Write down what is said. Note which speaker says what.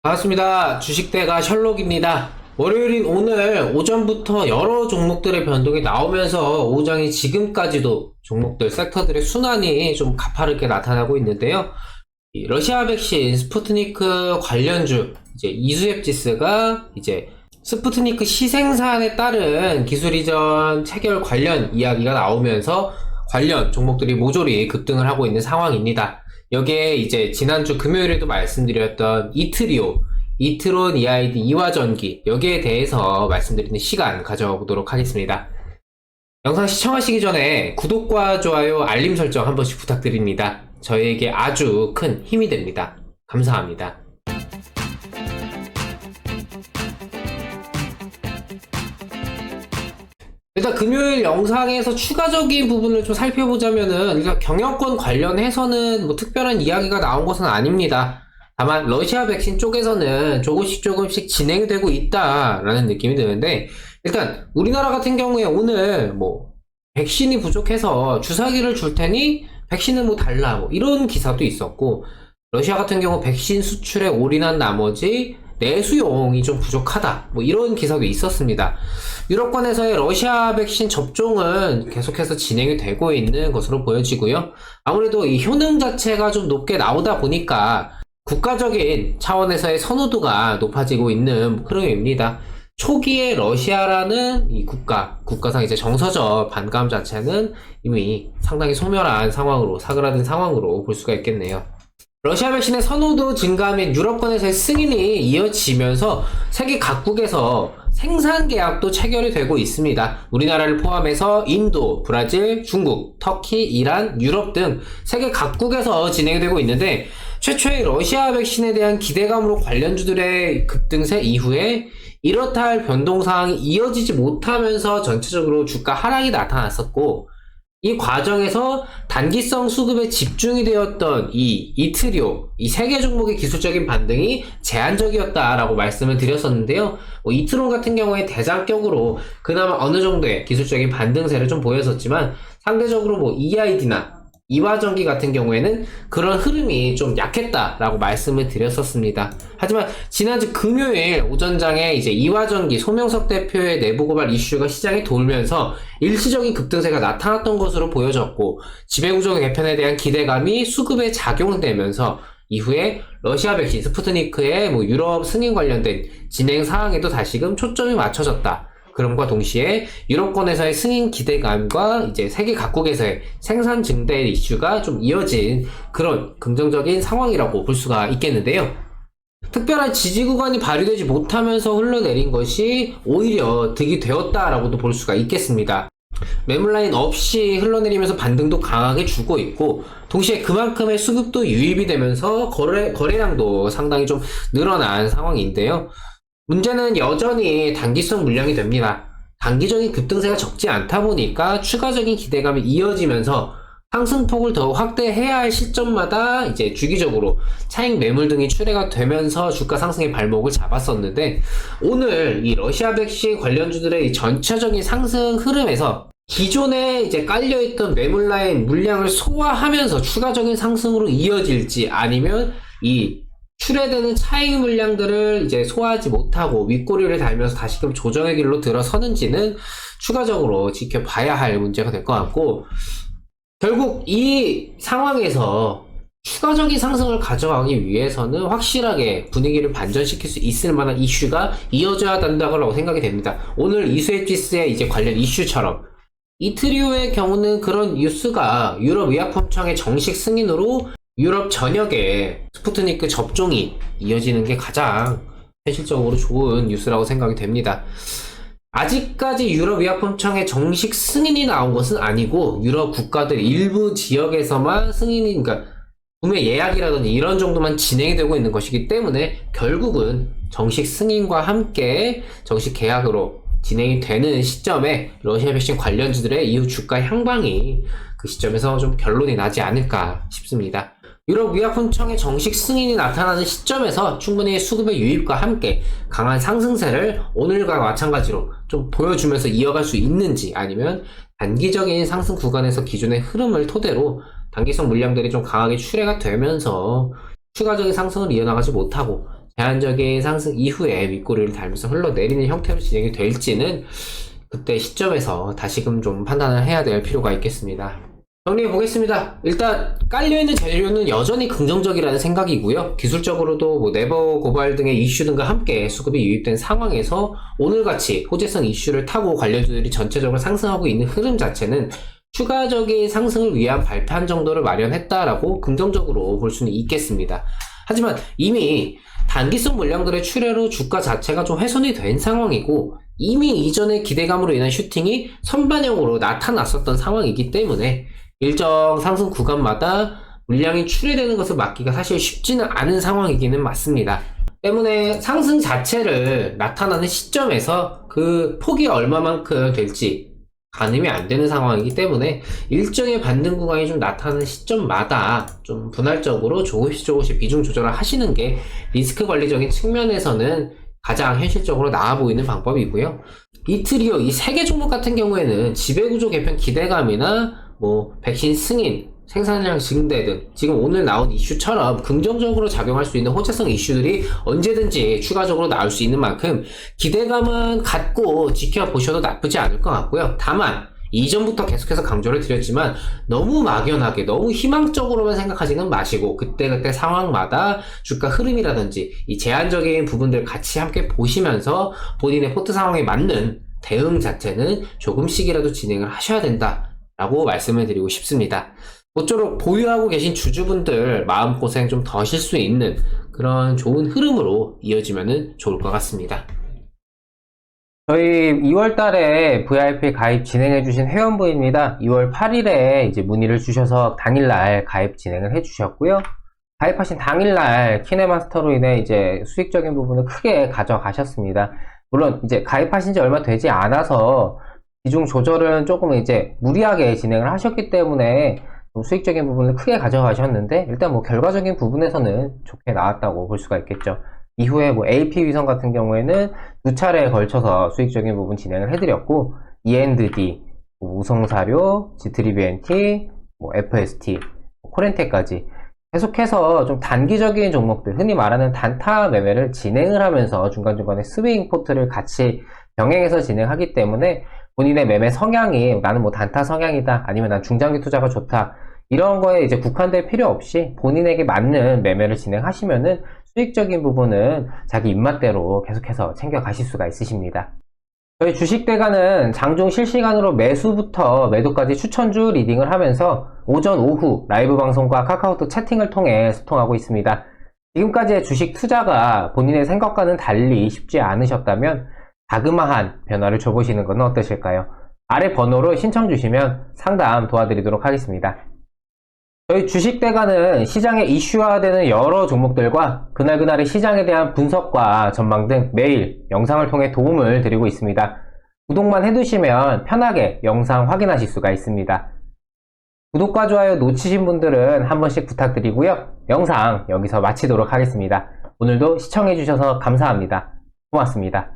Speaker 1: 반갑습니다. 주식대가 셜록입니다. 월요일인 오늘 오전부터 여러 종목들의 변동이 나오면서 오장이 지금까지도 종목들, 섹터들의 순환이 좀 가파르게 나타나고 있는데요. 이 러시아 백신 스푸트니크 관련주, 이제 이수앱지스가 이제 스푸트니크 시생산에 따른 기술 이전 체결 관련 이야기가 나오면서 관련 종목들이 모조리 급등을 하고 있는 상황입니다. 여기에 이제 지난주 금요일에도 말씀드렸던 이트리오, 이트론 EID 이화전기, 여기에 대해서 말씀드리는 시간 가져보도록 하겠습니다. 영상 시청하시기 전에 구독과 좋아요, 알림 설정 한 번씩 부탁드립니다. 저희에게 아주 큰 힘이 됩니다. 감사합니다. 일단 금요일 영상에서 추가적인 부분을 좀 살펴보자면은 일단 경영권 관련해서는 뭐 특별한 이야기가 나온 것은 아닙니다. 다만 러시아 백신 쪽에서는 조금씩 진행이 되고 있다라는 느낌이 드는데, 일단 우리나라 같은 경우에 오늘 뭐 백신이 부족해서 주사기를 줄 테니 백신은 뭐 달라 뭐 이런 기사도 있었고, 러시아 같은 경우 백신 수출에 올인한 나머지 내수용이 좀 부족하다 뭐 이런 기사도 있었습니다. 유럽권에서의 러시아 백신 접종은 계속해서 진행이 되고 있는 것으로 보여지고요. 아무래도 이 효능 자체가 좀 높게 나오다 보니까 국가적인 차원에서의 선호도가 높아지고 있는 흐름입니다. 초기에 러시아라는 이 국가상 이제 정서적 반감 자체는 이미 상당히 소멸한 상황으로, 사그라든 상황으로 볼 수가 있겠네요. 러시아 백신의 선호도 증가 및 유럽권에서의 승인이 이어지면서 세계 각국에서 생산 계약도 체결이 되고 있습니다. 우리나라를 포함해서 인도, 브라질, 중국, 터키, 이란, 유럽 등 세계 각국에서 진행이 되고 있는데, 최초의 러시아 백신에 대한 기대감으로 관련주들의 급등세 이후에 이렇다 할 변동사항이 이어지지 못하면서 전체적으로 주가 하락이 나타났었고, 이 과정에서 단기성 수급에 집중이 되었던 이 이트리오, 이 세 개 종목의 기술적인 반등이 제한적이었다라고 말씀을 드렸었는데요. 이트론 같은 경우에 대장격으로 그나마 어느 정도의 기술적인 반등세를 좀 보였었지만, 상대적으로 뭐 EID나 이화전기 같은 경우에는 그런 흐름이 좀 약했다라고 말씀을 드렸었습니다. 하지만 지난주 금요일 오전장에 이제 이화전기 소명석 대표의 내부 고발 이슈가 시장에 돌면서 일시적인 급등세가 나타났던 것으로 보여졌고, 지배구조 개편에 대한 기대감이 수급에 작용되면서 이후에 러시아 백신 스푸트니크의 뭐 유럽 승인 관련된 진행 사항에도 다시금 초점이 맞춰졌다. 그럼과 동시에 유럽권에서의 승인 기대감과 이제 세계 각국에서의 생산 증대 이슈가 좀 이어진 그런 긍정적인 상황이라고 볼 수가 있겠는데요. 특별한 지지 구간이 발휘되지 못하면서 흘러내린 것이 오히려 득이 되었다라고도 볼 수가 있겠습니다. 매물라인 없이 흘러내리면서 반등도 강하게 주고 있고, 동시에 그만큼의 수급도 유입이 되면서 거래량도 상당히 좀 늘어난 상황인데요. 문제는 여전히 단기성 물량이 됩니다. 단기적인 급등세가 적지 않다 보니까 추가적인 기대감이 이어지면서 상승폭을 더 확대해야 할 시점마다 이제 주기적으로 차익 매물 등이 출회가 되면서 주가 상승의 발목을 잡았었는데, 오늘 이 러시아 백신 관련주들의 이 전체적인 상승 흐름에서 기존에 이제 깔려있던 매물라인 물량을 소화하면서 추가적인 상승으로 이어질지, 아니면 이 출회되는 차익 물량들을 이제 소화하지 못하고 윗꼬리를 달면서 다시금 조정의 길로 들어서는지는 추가적으로 지켜봐야 할 문제가 될 것 같고, 결국 이 상황에서 추가적인 상승을 가져가기 위해서는 확실하게 분위기를 반전시킬 수 있을 만한 이슈가 이어져야 된다고 생각이 됩니다. 오늘 이수앱지스의 이제 관련 이슈처럼 이트리오의 경우는 그런 뉴스가 유럽의약품청의 정식 승인으로 유럽 전역에 스푸트니크 접종이 이어지는 게 가장 현실적으로 좋은 뉴스라고 생각이 됩니다. 아직까지 유럽의약품청의 정식 승인이 나온 것은 아니고, 유럽 국가들 일부 지역에서만 승인이, 그러니까 구매 예약이라든지 이런 정도만 진행이 되고 있는 것이기 때문에 결국은 정식 승인과 함께 정식 계약으로 진행이 되는 시점에 러시아 백신 관련주들의 이후 주가 향방이 그 시점에서 좀 결론이 나지 않을까 싶습니다. 유럽의약품청의 정식 승인이 나타나는 시점에서 충분히 수급의 유입과 함께 강한 상승세를 오늘과 마찬가지로 좀 보여주면서 이어갈 수 있는지, 아니면 단기적인 상승 구간에서 기존의 흐름을 토대로 단기성 물량들이 좀 강하게 출회가 되면서 추가적인 상승을 이어나가지 못하고 제한적인 상승 이후에 윗꼬리를 달면서 흘러내리는 형태로 진행이 될지는 그때 시점에서 다시금 좀 판단을 해야 될 필요가 있겠습니다. 정리해 보겠습니다. 일단 깔려있는 재료는 여전히 긍정적이라는 생각이고요. 기술적으로도 뭐 네버 고발 등의 이슈 등과 함께 수급이 유입된 상황에서 오늘같이 호재성 이슈를 타고 관련주들이 전체적으로 상승하고 있는 흐름 자체는 추가적인 상승을 위한 발판 정도를 마련했다라고 긍정적으로 볼 수는 있겠습니다. 하지만 이미 단기성 물량들의 출회로 주가 자체가 좀 훼손이 된 상황이고 이미 이전의 기대감으로 인한 슈팅이 선반영으로 나타났었던 상황이기 때문에 일정 상승 구간마다 물량이 출회되는 것을 막기가 사실 쉽지는 않은 상황이기는 맞습니다. 때문에 상승 자체를 나타나는 시점에서 그 폭이 얼마만큼 될지 가늠이 안 되는 상황이기 때문에 일정의 반등 구간이 좀 나타나는 시점마다 좀 분할적으로 조금씩 비중 조절을 하시는 게 리스크 관리적인 측면에서는 가장 현실적으로 나아 보이는 방법이고요. 이트리오 이 3개 종목 같은 경우에는 지배구조 개편 기대감이나 뭐 백신 승인, 생산량 증대 등 지금 오늘 나온 이슈처럼 긍정적으로 작용할 수 있는 호재성 이슈들이 언제든지 추가적으로 나올 수 있는 만큼 기대감은 갖고 지켜보셔도 나쁘지 않을 것 같고요. 다만 이전부터 계속해서 강조를 드렸지만 너무 막연하게 너무 희망적으로만 생각하지는 마시고 그때그때 상황마다 주가 흐름이라든지 이 제한적인 부분들 같이 함께 보시면서 본인의 포트 상황에 맞는 대응 자체는 조금씩이라도 진행을 하셔야 된다 라고 말씀을 드리고 싶습니다. 모쪼록 보유하고 계신 주주분들 마음고생 좀 더실 수 있는 그런 좋은 흐름으로 이어지면 좋을 것 같습니다.
Speaker 2: 저희 2월 달에 VIP 가입 진행해주신 회원분입니다. 2월 8일에 이제 문의를 주셔서 당일날 가입 진행을 해주셨고요. 가입하신 당일날 키네마스터로 인해 이제 수익적인 부분을 크게 가져가셨습니다. 물론 이제 가입하신 지 얼마 되지 않아서 비중 조절은 조금 이제 무리하게 진행을 하셨기 때문에 좀 수익적인 부분을 크게 가져가셨는데 일단 뭐 결과적인 부분에서는 좋게 나왔다고 볼 수가 있겠죠. 이후에 뭐 AP 위성 같은 경우에는 2차례에 걸쳐서 수익적인 부분 진행을 해드렸고 E&D, 우성사료, G3BNT, 뭐 FST, 코렌테까지 계속해서 좀 단기적인 종목들, 흔히 말하는 단타 매매를 진행을 하면서 중간중간에 스윙 포트를 같이 병행해서 진행하기 때문에 본인의 매매 성향이 나는 뭐 단타 성향이다 아니면 난 중장기 투자가 좋다 이런 거에 이제 국한될 필요 없이 본인에게 맞는 매매를 진행하시면은 수익적인 부분은 자기 입맛대로 계속해서 챙겨 가실 수가 있으십니다. 저희 주식대가는 장중 실시간으로 매수부터 매도까지 추천주 리딩을 하면서 오전 오후 라이브 방송과 카카오톡 채팅을 통해 소통하고 있습니다. 지금까지의 주식 투자가 본인의 생각과는 달리 쉽지 않으셨다면 자그마한 변화를 줘보시는 건 어떠실까요? 아래 번호로 신청 주시면 상담 도와드리도록 하겠습니다. 저희 주식대가는 시장에 이슈화되는 여러 종목들과 그날그날의 시장에 대한 분석과 전망 등 매일 영상을 통해 도움을 드리고 있습니다. 구독만 해두시면 편하게 영상 확인하실 수가 있습니다. 구독과 좋아요 놓치신 분들은 한 번씩 부탁드리고요. 영상 여기서 마치도록 하겠습니다. 오늘도 시청해주셔서 감사합니다. 고맙습니다.